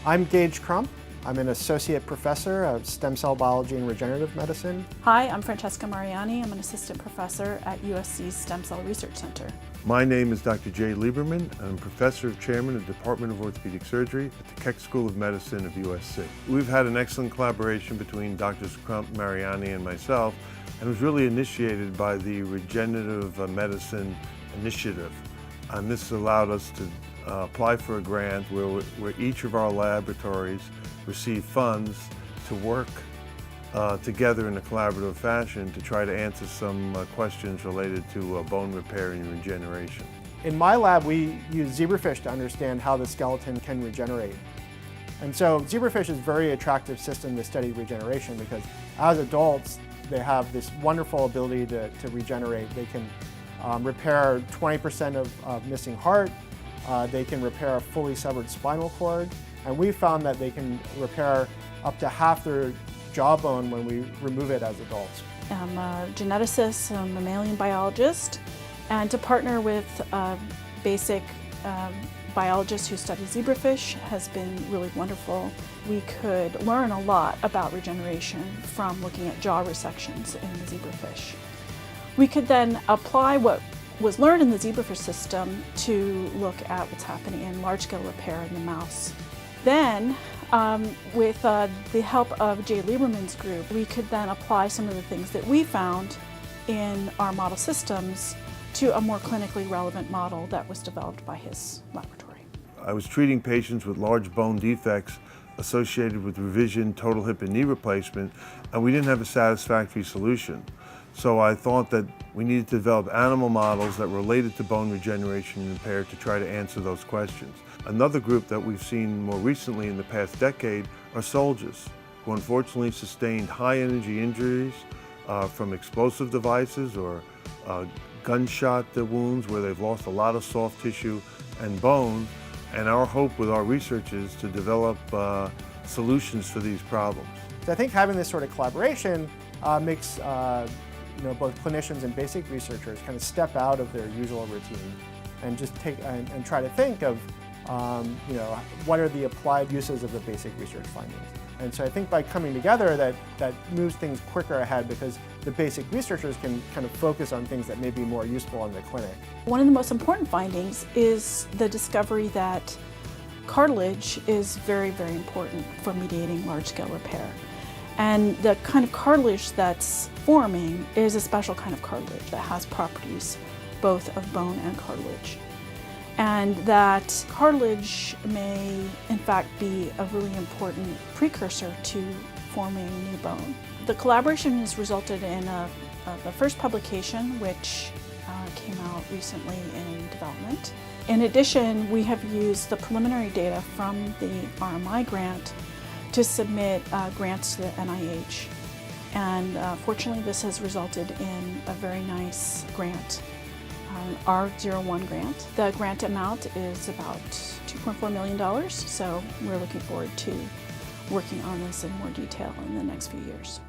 I'm Gage Crump. I'm an associate professor of stem cell biology and regenerative medicine. Hi, I'm Francesca Mariani. I'm an assistant professor at USC's Stem Cell Research Center. My name is Dr. Jay Lieberman. I'm professor of chairman of the Department of Orthopedic Surgery at the Keck School of Medicine of USC. We've had an excellent collaboration between Drs. Crump, Mariani, and myself, and it was really initiated by the Regenerative Medicine Initiative. And this allowed us to apply for a grant where each of our laboratories receive funds to work together in a collaborative fashion to try to answer some questions related to bone repair and regeneration. In my lab, we use zebrafish to understand how the skeleton can regenerate. And so zebrafish is a very attractive system to study regeneration because as adults, they have this wonderful ability to regenerate. They can repair 20% of missing heart. They can repair a fully severed spinal cord. And we found that they can repair up to half their jawbone when we remove it as adults. I'm a geneticist, a mammalian biologist, and to partner with basic biologists who study zebrafish has been really wonderful. We could learn a lot about regeneration from looking at jaw resections in the zebrafish. We could then apply what was learned in the zebrafish system to look at what's happening in large-scale repair in the mouse. Then, with the help of Jay Lieberman's group, we could then apply some of the things that we found in our model systems to a more clinically relevant model that was developed by his laboratory. I was treating patients with large bone defects associated with revision, total hip and knee replacement, and we didn't have a satisfactory solution. So I thought that we needed to develop animal models that related to bone regeneration and repair to try to answer those questions. Another group that we've seen more recently in the past decade are soldiers who unfortunately sustained high energy injuries from explosive devices or gunshot wounds where they've lost a lot of soft tissue and bone. And our hope with our research is to develop solutions for these problems. So I think having this sort of collaboration makes both clinicians and basic researchers kind of step out of their usual routine and just take and try to think of what are the applied uses of the basic research findings. And so I think by coming together that moves things quicker ahead because the basic researchers can kind of focus on things that may be more useful in the clinic. One of the most important findings is the discovery that cartilage is very, very important for mediating large-scale repair. And the kind of cartilage that's forming is a special kind of cartilage that has properties both of bone and cartilage. And that cartilage may, in fact, be a really important precursor to forming new bone. The collaboration has resulted in the first publication, which came out recently in development. In addition, we have used the preliminary data from the RMI grant to submit grants to the NIH. And fortunately, this has resulted in a very nice grant, an R01 grant. The grant amount is about $2.4 million, so we're looking forward to working on this in more detail in the next few years.